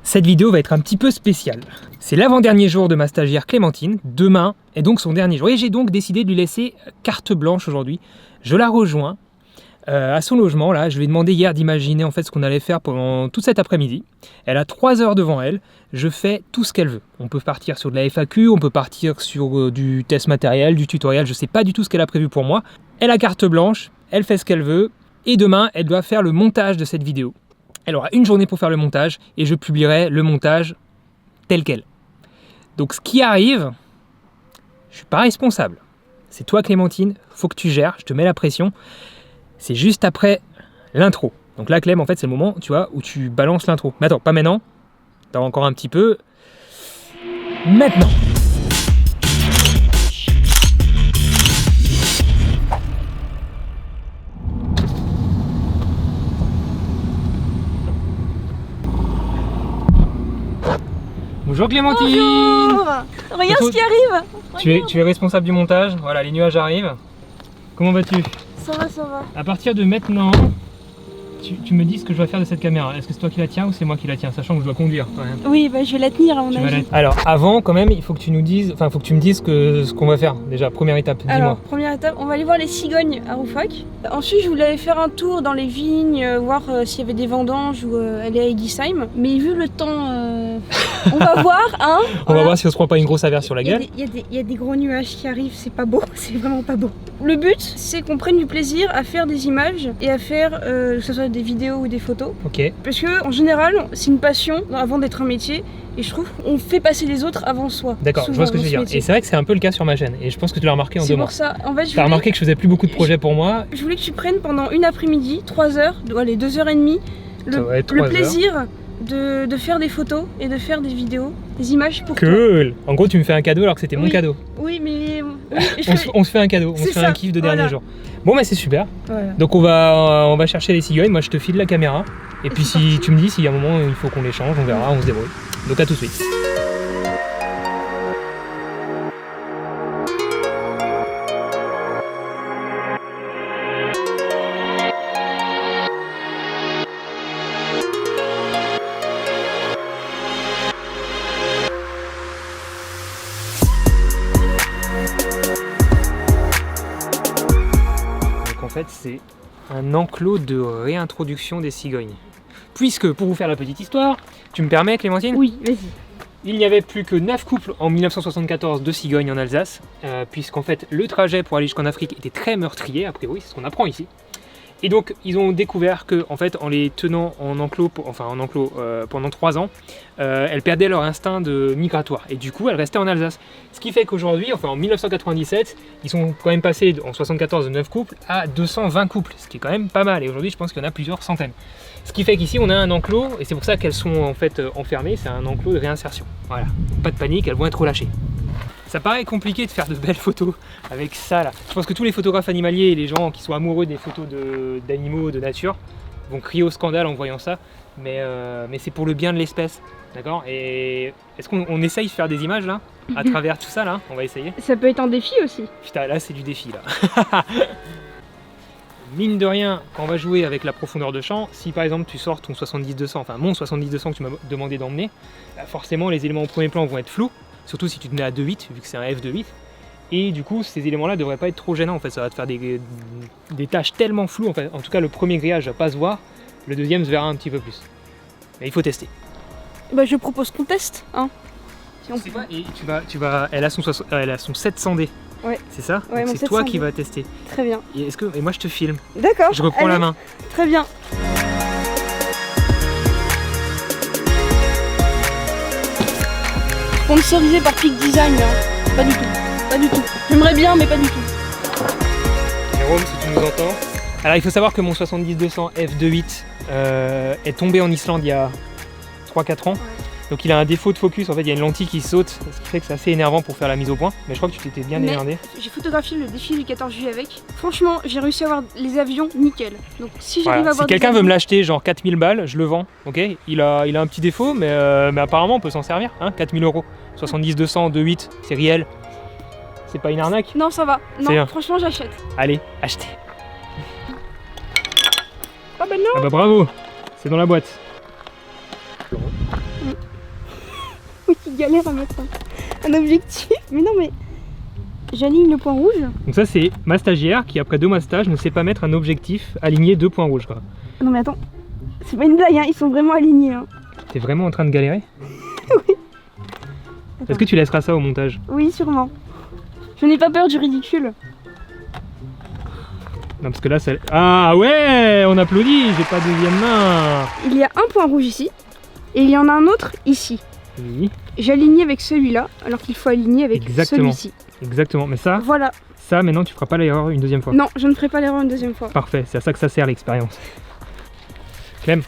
Cette vidéo va être un petit peu spéciale. C'est l'avant-dernier jour de ma stagiaire Clémentine. Demain est donc son dernier jour. Et j'ai donc décidé de lui laisser carte blanche aujourd'hui. Je la rejoins à son logement. Là, je lui ai demandé hier d'imaginer en fait ce qu'on allait faire pendant tout cet après-midi. Elle a 3 heures devant elle. Je fais tout ce qu'elle veut. On peut partir sur de la FAQ, on peut partir sur du test matériel, du tutoriel. Je ne sais pas du tout ce qu'elle a prévu pour moi. Elle a carte blanche, elle fait ce qu'elle veut. Et demain, elle doit faire le montage de cette vidéo. Elle aura une journée pour faire le montage et je publierai le montage tel quel. Donc ce qui arrive, je ne suis pas responsable. C'est toi Clémentine, faut que tu gères, je te mets la pression. C'est juste après l'intro. Donc là Clem, en fait c'est le moment, tu vois, où tu balances l'intro. Mais attends, pas maintenant. T'as encore un petit peu. Maintenant. Bonjour Clémentine. Bonjour. Regarde ce qui arrive. Tu es responsable du montage, voilà les nuages arrivent. Comment vas-tu? Ça va, ça va. À partir de maintenant, tu me dis ce que je dois faire de cette caméra. Est-ce que c'est toi qui la tiens ou c'est moi qui la tiens? Sachant que je dois conduire quand même. Oui, bah, je vais la tenir à mon avis. Alors avant quand même, il faut que tu nous dises, enfin faut que tu me dises ce qu'on va faire. Déjà, première étape, dis-moi. Alors, première étape, on va aller voir les cigognes à Rouffach. Ensuite, je voulais aller faire un tour dans les vignes, voir s'il y avait des vendanges ou aller à Eguisheim. Mais vu le temps, on va voir, hein. On va voir si on se prend pas une grosse averse sur la gueule. Il y a des gros nuages qui arrivent, c'est pas beau, c'est vraiment pas beau. Le but, c'est qu'on prenne du plaisir à faire des images et à faire, que ce soit des vidéos ou des photos. Ok. Parce que en général, c'est une passion avant d'être un métier. Et je trouve qu'on fait passer les autres avant soi. D'accord, je vois ce que tu veux dire. Et c'est vrai que c'est un peu le cas sur ma chaîne. Et je pense que tu l'as remarqué en 2 mois. C'est pour ça. En fait, tu as remarqué que je faisais plus beaucoup de projets pour moi. Je voulais que tu prennes pendant une après-midi, 3 heures, allez, 2h30, le plaisir de faire des photos et de faire des vidéos, des images pour toi. Cool. En gros, tu me fais un cadeau alors que c'était mon cadeau. Oui, mais... on se fait un cadeau, on se fait un kiff de dernier jour. Bon, bah c'est super. Voilà. Donc on va chercher les cigognes. Moi, je te file la caméra. Et puis si tu me dis s'il y a un moment où il faut qu'on les change, on verra, on se débrouille. Donc à tout de suite. Donc en fait c'est un enclos de réintroduction des cigognes. Puisque, pour vous faire la petite histoire, tu me permets Clémentine? Oui, vas-y. Il n'y avait plus que 9 couples en 1974 de cigognes en Alsace, puisqu'en fait le trajet pour aller jusqu'en Afrique était très meurtrier, a priori, c'est ce qu'on apprend ici. Et donc ils ont découvert que, en fait, en les tenant en enclos, pendant 3 ans, elles perdaient leur instinct de migratoire. Et du coup, elles restaient en Alsace. Ce qui fait qu'aujourd'hui, enfin en 1997, ils sont quand même passés en 74 de 9 couples à 220 couples, ce qui est quand même pas mal. Et aujourd'hui, je pense qu'il y en a plusieurs centaines. Ce qui fait qu'ici, on a un enclos, et c'est pour ça qu'elles sont en fait enfermées, c'est un enclos de réinsertion. Voilà, pas de panique, elles vont être relâchées. Ça paraît compliqué de faire de belles photos avec ça là. Je pense que tous les photographes animaliers et les gens qui sont amoureux des photos d'animaux, de nature, vont crier au scandale en voyant ça, mais c'est pour le bien de l'espèce, d'accord? Et est-ce qu'on essaye de faire des images là, à travers tout ça là? On va essayer. Ça peut être un défi aussi. Putain, là c'est du défi là. Mine de rien, quand on va jouer avec la profondeur de champ, si par exemple tu sors ton 70-200, enfin mon 70-200 que tu m'as demandé d'emmener, bah forcément les éléments au premier plan vont être flous, surtout si tu te mets à 2.8 vu que c'est un f2.8. Et du coup ces éléments là devraient pas être trop gênants en fait, ça va te faire des tâches tellement floues en fait. En tout cas le premier grillage va pas se voir, le deuxième se verra un petit peu plus. Mais il faut tester. Bah je propose qu'on teste, hein. Si on c'est quoi? Et elle a son 700D. Ouais. C'est ça? Ouais, c'est toi qui vas tester. Très bien. Et moi je te filme. D'accord. Je reprends la main. Très bien. Sponsorisé par Peak Design, hein. Pas du tout. Pas du tout. J'aimerais bien, mais pas du tout. Jérôme, si tu nous entends. Alors il faut savoir que mon 70-200 f2.8 est tombé en Islande il y a 3-4 ans. Ouais. Donc il a un défaut de focus, en fait il y a une lentille qui saute, ce qui fait que c'est assez énervant pour faire la mise au point. Mais je crois que tu t'étais bien énervé. J'ai photographié le défilé du 14 juillet avec. Franchement, j'ai réussi à avoir les avions nickel. Donc si j'arrive à avoir si quelqu'un veut me l'acheter genre 4000 balles, je le vends. Ok, il a un petit défaut, mais apparemment on peut s'en servir. Hein, 4000 €. 70-200, 2.8, c'est réel. C'est pas une arnaque? Non, ça va. Non, franchement j'achète. Allez, achetez. Ah bah non. Ah bah bravo, c'est dans la boîte. galère à mettre un objectif. Mais non, mais j'aligne le point rouge. Donc ça c'est ma stagiaire qui après 2 mois de stage ne sait pas mettre un objectif aligné 2 points rouges quoi. Non mais attends, c'est pas une blague, hein. Ils sont vraiment alignés. Hein. T'es vraiment en train de galérer? Oui. Est-ce que tu laisseras ça au montage? Oui, sûrement. Je n'ai pas peur du ridicule. Non parce que là ça... Ah ouais, on applaudit, j'ai pas deuxième main. Il y a un point rouge ici et il y en a un autre ici. Oui. J'ai aligné avec celui-là alors qu'il faut aligner avec Exactement. celui-ci. Exactement, mais ça, Voilà. ça maintenant tu feras pas l'erreur une deuxième fois. Non, je ne ferai pas l'erreur une deuxième fois. Parfait, c'est à ça que ça sert l'expérience. Clem,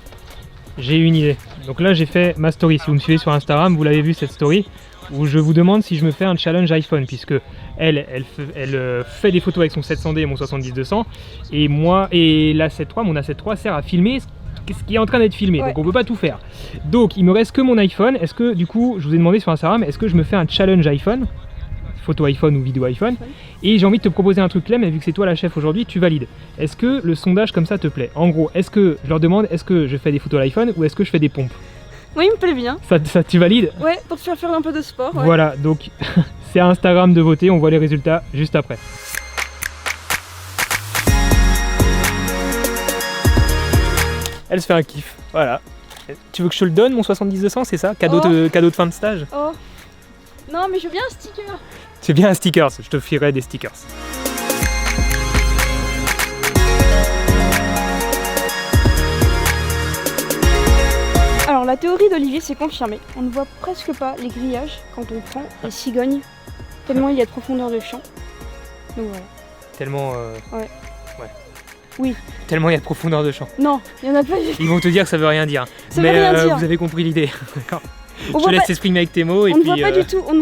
j'ai une idée. Donc là j'ai fait ma story, si vous me suivez sur Instagram, vous l'avez vu cette story, où je vous demande si je me fais un challenge iPhone, puisque elle fait des photos avec son 700D et mon 70-200, et moi, et la 7.3, mon A7 III sert à filmer ce qui est en train d'être filmé, Ouais. donc on peut pas tout faire. Donc il me reste que mon iPhone. Est-ce que du coup, je vous ai demandé sur Instagram, est-ce que je me fais un challenge iPhone, photo iPhone ou vidéo iPhone, et j'ai envie de te proposer un truc Clem, et vu que c'est toi la chef aujourd'hui, tu valides. Est-ce que le sondage comme ça te plaît? En gros, est-ce que je leur demande, est-ce que je fais des photos à l'iPhone ou est-ce que je fais des pompes? Oui, il me plaît bien. Ça tu valides? Ouais, pour te faire un peu de sport. Ouais. Voilà, donc c'est à Instagram de voter, on voit les résultats juste après. Elle se fait un kiff, voilà. Tu veux que je te le donne mon 70-200, c'est ça? Cadeau, cadeau de fin de stage? Oh. Non, mais je veux bien un sticker. C'est bien un sticker, je te filerai des stickers. Alors la théorie d'Olivier s'est confirmée. On ne voit presque pas les grillages quand on prend les cigognes, tellement il y a de profondeur de champ. Donc voilà. Tellement... Ouais. Ouais. Oui. Tellement il y a de profondeur de champ. Non, il n'y en a pas du tout. Ils vont te dire que ça veut rien dire. Ça veut rien dire. Vous avez compris l'idée. D'accord. On Je te voit laisse pas- t'exprimer avec tes mots et On ne puis...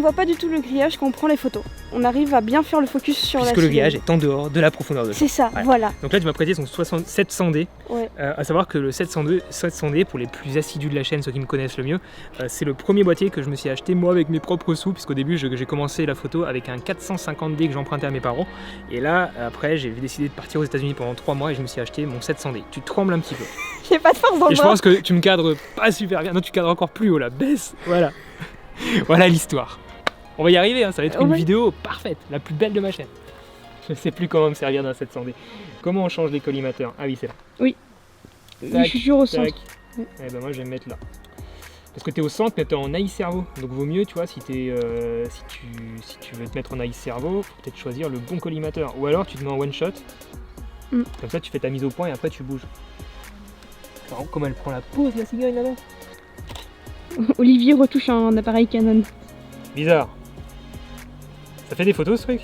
voit pas du tout le grillage quand on prend les photos. On arrive à bien faire le focus sur puisque la le cigogne. grillage est en dehors de la profondeur de champ. C'est ça, voilà. Donc là tu m'as prêté son 700D. Ouais. À savoir que le 700D, pour les plus assidus de la chaîne, ceux qui me connaissent le mieux, c'est le premier boîtier que je me suis acheté moi avec mes propres sous, puisqu'au début j'ai commencé la photo avec un 450D que j'empruntais à mes parents. Et là après j'ai décidé de partir aux États-Unis pendant 3 mois et je me suis acheté mon 700D. Tu trembles un petit peu. J'ai pas de force dans Et le je bras. pense que tu me cadres pas super bien. Non, tu cadres encore plus haut là, baisse. Voilà. Voilà l'histoire. On va y arriver, hein. Ça va être une Ouais. vidéo parfaite, la plus belle de ma chaîne. Je sais plus comment me servir d'un 700D. Comment on change les collimateurs? Ah oui, c'est là. Oui. Tac, Je suis toujours au tac. centre. Ouais. Eh ben moi je vais me mettre là. Parce que t'es au centre mais t'es en AI cerveau. Donc vaut mieux, tu vois, si tu veux te mettre en AI cerveau, faut peut-être choisir le bon collimateur. Ou alors tu te mets en one shot. Mm. Comme ça tu fais ta mise au point et après tu bouges. Alors, comment elle prend la pause la cigogne là-bas? Olivier retouche un appareil Canon. Bizarre. Ça fait des photos ce truc?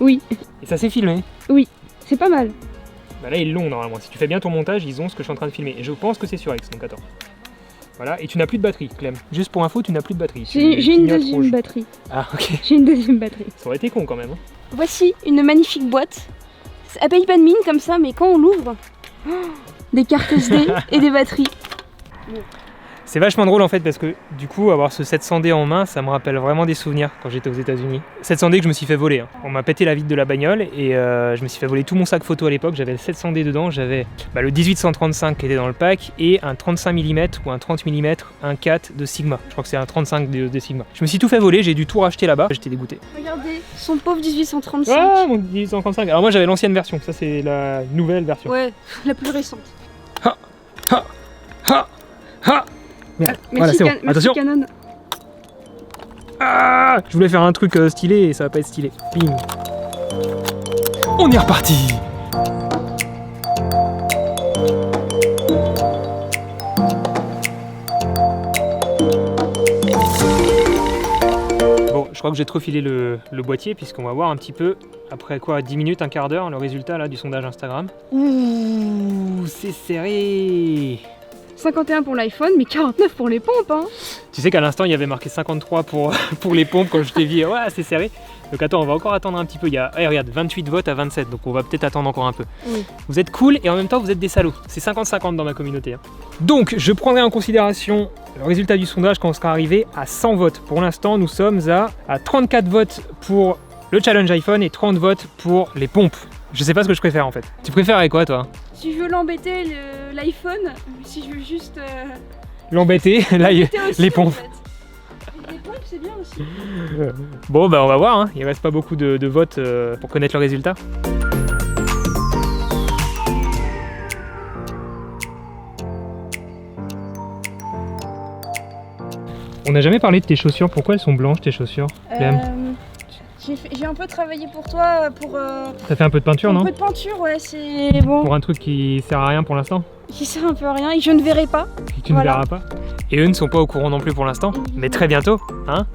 Oui, Et ça s'est filmé. c'est pas mal. Bah là ils l'ont normalement. Si tu fais bien ton montage, ils ont ce que je suis en train de filmer. Et je pense que c'est sur X, donc attends. Voilà, et tu n'as plus de batterie, Clem. Juste pour info, tu n'as plus de batterie. J'ai Tu une clignotes deuxième rouge. batterie. Ah ok. J'ai une deuxième batterie. Ça aurait été con quand même. Hein. Voici une magnifique boîte. Elle paye pas de mine comme ça, mais quand on l'ouvre, des cartes SD et des batteries. C'est vachement drôle en fait parce que du coup avoir ce 700D en main ça me rappelle vraiment des souvenirs quand j'étais aux États-Unis. 700D que je me suis fait voler. Hein. On m'a pété la vitre de la bagnole et je me suis fait voler tout mon sac photo à l'époque. J'avais le 700D dedans, j'avais le 18-135 qui était dans le pack et un 35 mm ou un 30 mm 1.4 de Sigma. Je crois que c'est un 35 de Sigma. Je me suis tout fait voler, j'ai dû tout racheter là-bas. J'étais dégoûté. Regardez, son pauvre 1835. Ah mon 1835. Alors moi j'avais l'ancienne version, ça c'est la nouvelle version. Ouais, la plus récente. Ha ha ha ha. Merde. Voilà, Merci, c'est bon. merci Attention. Canon. Ah, je voulais faire un truc stylé et ça va pas être stylé. Bim. On est reparti. Bon, je crois que j'ai trop filé le boîtier puisqu'on va voir un petit peu, après quoi, 10 minutes, un quart d'heure, le résultat là du sondage Instagram. Ouh, c'est serré. 51 pour l'iPhone, mais 49 pour les pompes, hein. Tu sais qu'à l'instant il y avait marqué 53 pour les pompes quand je t'ai dit ouais c'est serré. Donc attends, on va encore attendre un petit peu. Il y a regarde, 28 votes à 27, donc on va peut-être attendre encore un peu. Oui. Vous êtes cool et en même temps vous êtes des salauds. C'est 50-50 dans ma communauté. Hein. Donc je prendrai en considération le résultat du sondage quand on sera arrivé à 100 votes. Pour l'instant nous sommes à 34 votes pour le challenge iPhone et 30 votes pour les pompes. Je sais pas ce que je préfère en fait. Tu préférerais quoi toi? Si je veux l'embêter, l'iPhone, si je veux juste... L'embêter, là, l'embêter aussi, les en pompes. fait. Les c'est bien aussi. Bon, bah on va voir, hein. Il reste pas beaucoup de votes pour connaître le résultat. On n'a jamais parlé de tes chaussures. Pourquoi elles sont blanches, tes chaussures, Clem? J'ai un peu travaillé pour toi, pour... T'as fait un peu de peinture, non? Un peu de peinture, ouais, c'est bon. Pour un truc qui sert à rien pour l'instant? Qui sert un peu à rien et je ne verrai pas. Et tu ne verras pas. Et eux ne sont pas au courant non plus pour l'instant, mais très bientôt, hein?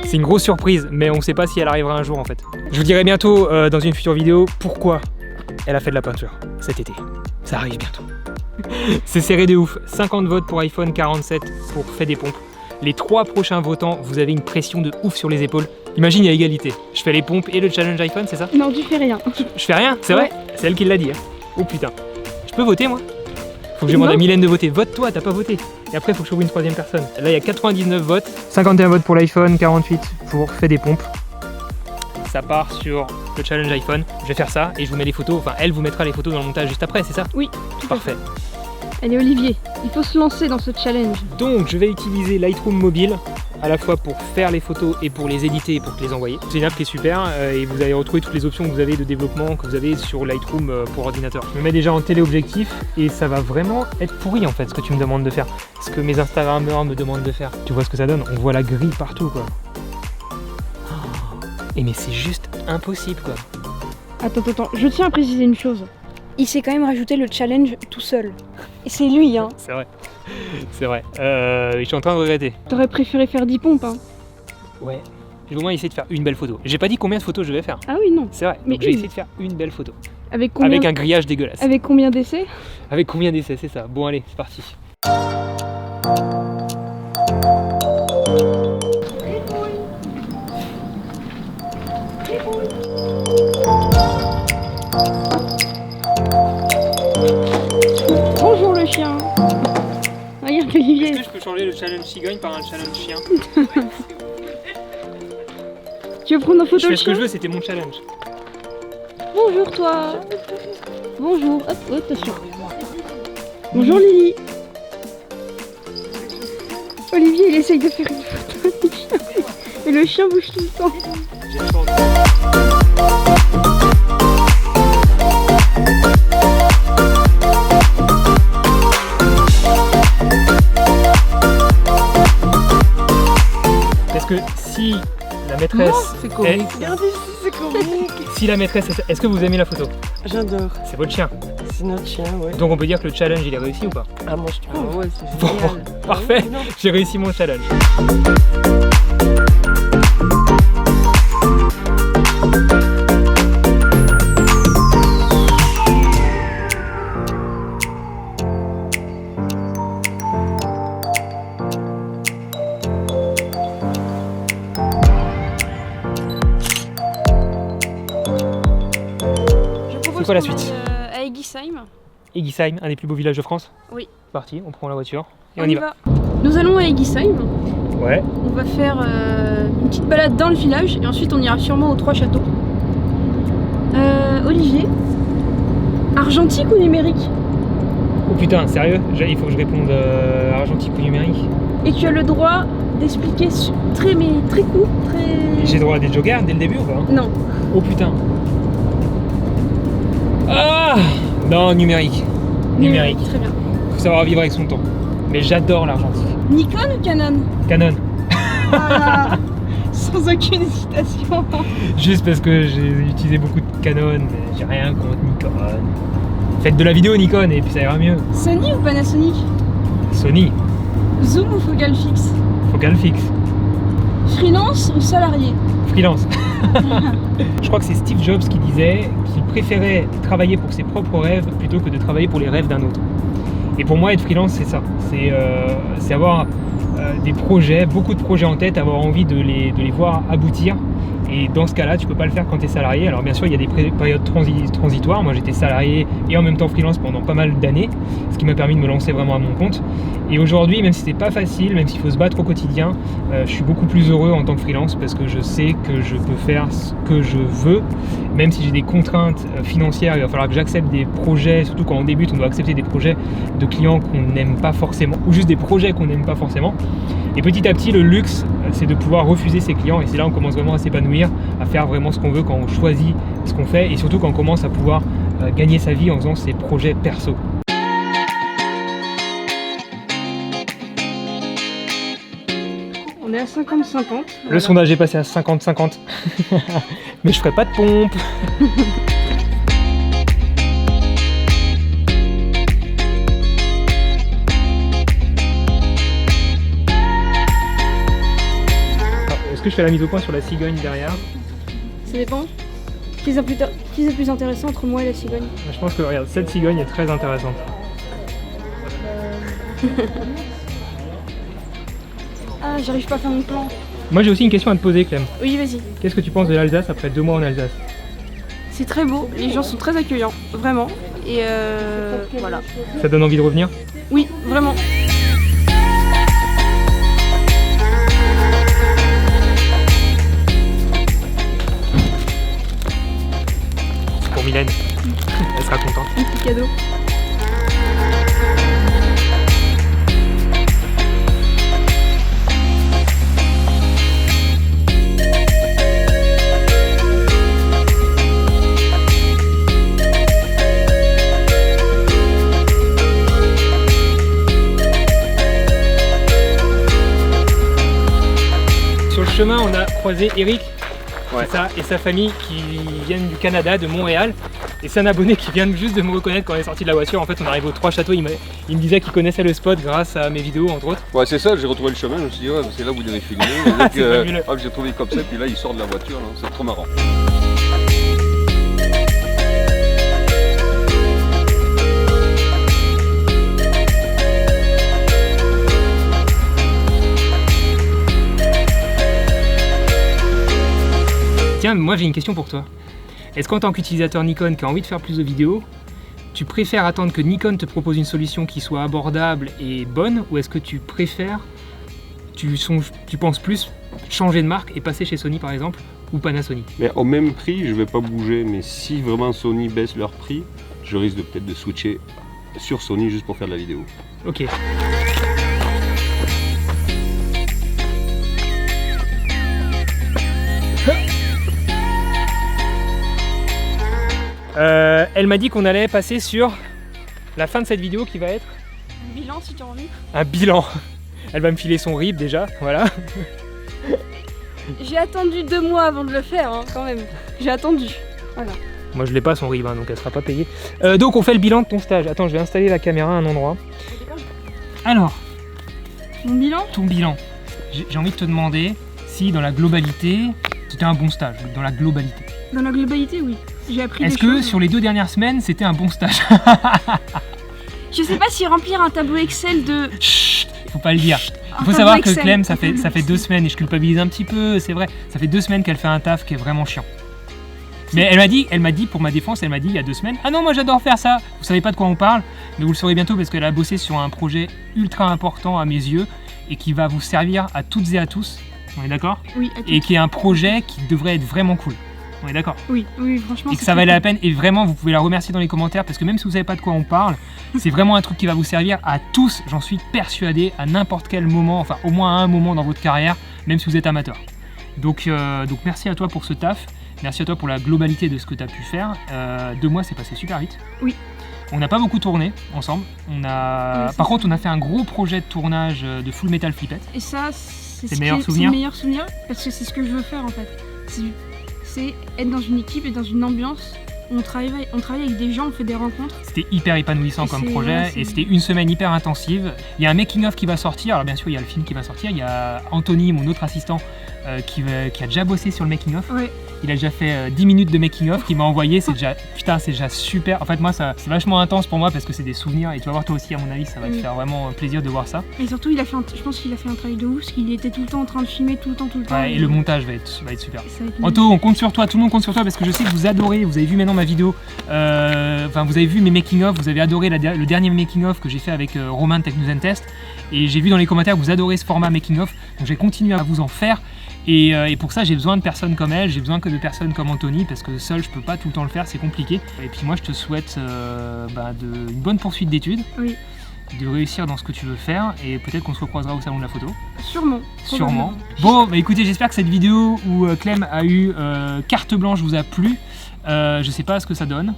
C'est une grosse surprise, mais on ne sait pas si elle arrivera un jour en fait. Je vous dirai bientôt dans une future vidéo pourquoi elle a fait de la peinture cet été. Ça arrive bientôt. C'est serré de ouf. 50 votes pour iPhone, 47 pour Fait des pompes. Les 3 prochains votants, vous avez une pression de ouf sur les épaules. Imagine, il y a égalité. Je fais les pompes et le challenge iPhone, c'est ça? Non, tu fais rien. Je fais rien, c'est vrai? C'est elle qui l'a dit. Hein. Oh putain. Je peux voter moi? Faut que je demande à Mylène de voter. Vote toi, t'as pas voté. Et après, il faut que je trouve une troisième personne. Là, il y a 99 votes. 51 votes pour l'iPhone, 48 pour Fait des pompes. Ça part sur le challenge iPhone. Je vais faire ça et je vous mets les photos. Enfin, elle vous mettra les photos dans le montage juste après, c'est ça? Oui, tout parfait. Allez Olivier, il faut se lancer dans ce challenge. Donc, je vais utiliser Lightroom mobile à la fois pour faire les photos et pour les éditer et pour te les envoyer. C'est une app qui est super et vous allez retrouver toutes les options que vous avez de développement que vous avez sur Lightroom pour ordinateur. Je me mets déjà en téléobjectif et ça va vraiment être pourri en fait ce que tu me demandes de faire. Ce que mes Instagrammeurs me demandent de faire. Tu vois ce que ça donne? On voit la grille partout quoi. Et mais c'est juste impossible quoi. Attends, je tiens à préciser une chose. Il s'est quand même rajouté le challenge tout seul. Et c'est lui hein. C'est vrai. C'est vrai. Je suis en train de regretter. T'aurais préféré faire 10 pompes hein. Ouais. J'ai au moins essayé de faire une belle photo. J'ai pas dit combien de photos je vais faire. Ah oui non. C'est vrai. Mais donc j'ai essayé de faire une belle photo. Avec combien? Avec un grillage dégueulasse. Avec combien d'essais? Avec combien d'essais, c'est ça. Bon allez, c'est parti. Bonjour le chien. Regarde Olivier. Est-ce que je peux changer le challenge cigogne par un challenge chien? Tu veux prendre en photo Je fais le ce que chien? je veux, c'était mon challenge. Bonjour toi. Bonjour. Hop, attention. Bonjour Lily. Olivier il essaye de faire une photo du chien. Et le chien bouge tout le temps. J'ai le temps. Est-ce que si la maîtresse c'est comique. Regardez, c'est comique. Si la maîtresse est-ce que vous aimez la photo? J'adore. C'est votre chien. C'est notre chien, ouais. Donc on peut dire que le challenge il est réussi ou pas? Ah, moi je trouve. Ah ouais, c'est Bon, génial. parfait. Ah oui, non. J'ai réussi mon challenge. C'est quoi la suite? À Eguisheim. Eguisheim, un des plus beaux villages de France? Oui. C'est parti, on prend la voiture et on y va. Nous allons à Eguisheim. Ouais. On va faire une petite balade dans le village et ensuite on ira sûrement aux 3 châteaux. Olivier, argentique ou numérique? Oh putain, sérieux? Il faut que je réponde argentique ou numérique? Et tu as le droit d'expliquer très court, très... J'ai droit à des jokers dès le début ou pas? Non. Oh putain. Ah non, numérique. Numérique. Très bien. Faut savoir vivre avec son temps. Mais j'adore l'argentique. Nikon ou Canon? Canon. Ah, sans aucune hésitation. Juste parce que j'ai utilisé beaucoup de Canon, mais j'ai rien contre Nikon. Faites de la vidéo Nikon et puis ça ira mieux. Sony ou Panasonic? Sony. Zoom ou focale fixe? Focale fixe. Freelance ou salarié? Freelance. Je crois que c'est Steve Jobs qui disait qu'il préférait travailler pour ses propres rêves plutôt que de travailler pour les rêves d'un autre. Et pour moi, être freelance, c'est ça. C'est avoir des projets, beaucoup de projets en tête, avoir envie de les voir aboutir Et dans ce cas-là, tu peux pas le faire quand tu es salarié. Alors bien sûr, il y a des périodes transitoires. Moi, j'étais salarié et en même temps freelance pendant pas mal d'années, ce qui m'a permis de me lancer vraiment à mon compte. Et aujourd'hui, même si c'est pas facile, même s'il faut se battre au quotidien, je suis beaucoup plus heureux en tant que freelance parce que je sais que je peux faire ce que je veux, même si j'ai des contraintes financières. Il va falloir que j'accepte des projets, surtout quand on débute, on doit accepter des projets de clients qu'on n'aime pas forcément, ou juste des projets qu'on n'aime pas forcément. Et petit à petit, le luxe, c'est de pouvoir refuser ses clients, et c'est là où on commence vraiment à s'épanouir, à faire vraiment ce qu'on veut quand on choisit ce qu'on fait, et surtout quand on commence à pouvoir gagner sa vie en faisant ses projets perso. On est à 50-50. Le sondage est passé à 50-50, mais je ferai pas de pompe. Est-ce que je fais la mise au point sur la cigogne derrière? Ça dépend. Qui est le plus intéressant entre moi et la cigogne? Je pense que regarde, cette cigogne est très intéressante. Ah, j'arrive pas à faire mon plan. Moi j'ai aussi une question à te poser, Clem. Oui, vas-y. Qu'est-ce que tu penses de l'Alsace après 2 mois en Alsace? C'est très beau, les gens sont très accueillants, vraiment. Et voilà. Ça donne envie de revenir? Oui, vraiment. Pour Mylène, elle sera contente. Un petit cadeau. Sur le chemin, on a croisé Eric. Ouais. C'est ça, et sa famille qui viennent du Canada, de Montréal. Et c'est un abonné qui vient juste de me reconnaître quand on est sorti de la voiture. En fait, on arrive aux 3 châteaux. Il me disait qu'il connaissait le spot grâce à mes vidéos, entre autres. Ouais, c'est ça, j'ai retrouvé le chemin, je me suis dit, ouais, c'est là où vous devez filmer. C'est fabuleux. J'ai trouvé comme ça, puis là, il sort de la voiture, là, c'est trop marrant. Tiens, moi j'ai une question pour toi. Est-ce qu'en tant qu'utilisateur Nikon qui a envie de faire plus de vidéos, tu préfères attendre que Nikon te propose une solution qui soit abordable et bonne, ou est-ce que tu préfères, tu penses plus changer de marque et passer chez Sony par exemple, ou Panasonic? Mais au même prix, je vais pas bouger, mais si vraiment Sony baisse leur prix, je risque peut-être de switcher sur Sony juste pour faire de la vidéo. Ok. Elle m'a dit qu'on allait passer sur la fin de cette vidéo qui va être Un bilan si tu as envie. un bilan. Elle va me filer son RIB déjà, voilà. J'ai attendu 2 mois avant de le faire, hein, quand même. J'ai attendu. Voilà. Moi je l'ai pas son RIB, hein, donc elle sera pas payée. Donc on fait le bilan de ton stage. Attends, je vais installer la caméra à un endroit. Alors, Mon bilan? ton bilan. J'ai envie de te demander si dans la globalité, c'était un bon stage, dans la globalité. Dans la globalité, oui. J'ai appris Est-ce des que choses. sur les 2 dernières semaines, c'était un bon stage? Je sais pas si remplir un tableau Excel de... Chut, faut pas le dire. Il faut Un savoir tableau que Excel. Clem, ça Un fait tableau 2 semaines, et je culpabilise un petit peu, c'est vrai, ça fait 2 semaines qu'elle fait un taf qui est vraiment chiant. Mais elle m'a dit, pour ma défense, elle m'a dit il y a 2 semaines, ah non, moi j'adore faire ça. Vous savez pas de quoi on parle, mais vous le saurez bientôt parce qu'elle a bossé sur un projet ultra important à mes yeux et qui va vous servir à toutes et à tous. On est d'accord? Oui, à Et tout. qui est un projet qui devrait être vraiment cool. On est d'accord? Oui, oui, franchement. Et que c'est ça très valait la cool. peine, et vraiment vous pouvez la remercier dans les commentaires parce que même si vous savez pas de quoi on parle, c'est vraiment un truc qui va vous servir à tous, j'en suis persuadé, à n'importe quel moment, enfin au moins à un moment dans votre carrière, même si vous êtes amateur. Donc merci à toi pour ce taf, merci à toi pour la globalité de ce que tu as pu faire. 2 mois c'est passé super vite. Oui. On n'a pas beaucoup tourné ensemble, Oui, c'est par contre on a fait un gros projet de tournage de Full Metal Flippette. Et ça, c'est le ce meilleur qui est- souvenir. C'est le meilleur souvenir parce que c'est ce que je veux faire en fait. C'est être dans une équipe et dans une ambiance où on travaille avec des gens, on fait des rencontres. C'était hyper épanouissant Et comme c'est- projet ouais, c'est- et c'était une semaine hyper intensive. Il y a un making-of qui va sortir, alors bien sûr il y a le film qui va sortir, il y a Anthony, mon autre assistant, qui a déjà bossé sur le making-of. Ouais. Il a déjà fait 10 minutes de making of qu'il m'a envoyé. C'est déjà, putain, c'est déjà super. En fait, moi, c'est vachement intense pour moi parce que c'est des souvenirs. Et tu vas voir toi aussi, à mon avis, ça va te faire vraiment plaisir de voir ça. Et surtout, je pense qu'il a fait un travail de ouf parce qu'il était tout le temps en train de filmer, tout le temps. Ouais, et le montage va être super. Ça va être Anto, on compte sur toi, tout le monde compte sur toi parce que je sais que vous adorez, vous avez vu maintenant ma vidéo, enfin vous avez vu mes making-of, vous avez adoré le dernier making-of que j'ai fait avec Romain de Tech News and Test et j'ai vu dans les commentaires que vous adorez ce format making-of, donc je vais continuer à vous en faire et pour ça j'ai besoin de personnes comme elle, j'ai besoin que de personnes comme Anthony parce que seul je peux pas tout le temps le faire, c'est compliqué. Et puis moi je te souhaite une bonne poursuite d'études. Oui. De réussir dans ce que tu veux faire et peut-être qu'on se recroisera au salon de la photo. Sûrement. Bon, bah écoutez, j'espère que cette vidéo où Clem a eu carte blanche vous a plu. Je sais pas ce que ça donne,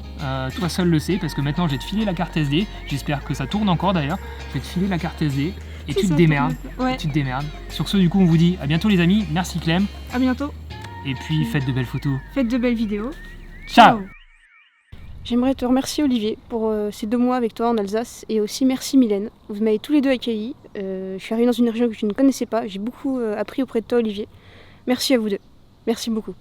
toi seul le sais parce que maintenant je vais te filer la carte SD, j'espère que ça tourne encore d'ailleurs, je vais te filer la carte SD et tu te démerdes. Ouais. Tu te démerdes. Sur ce du coup on vous dit à bientôt les amis, merci Clem. À bientôt. Et puis faites de belles photos. Faites de belles vidéos. Ciao. J'aimerais te remercier Olivier pour ces 2 mois avec toi en Alsace et aussi merci Mylène. Vous m'avez tous les deux accueillis. Je suis arrivée dans une région que je ne connaissais pas. J'ai beaucoup appris auprès de toi Olivier. Merci à vous deux. Merci beaucoup.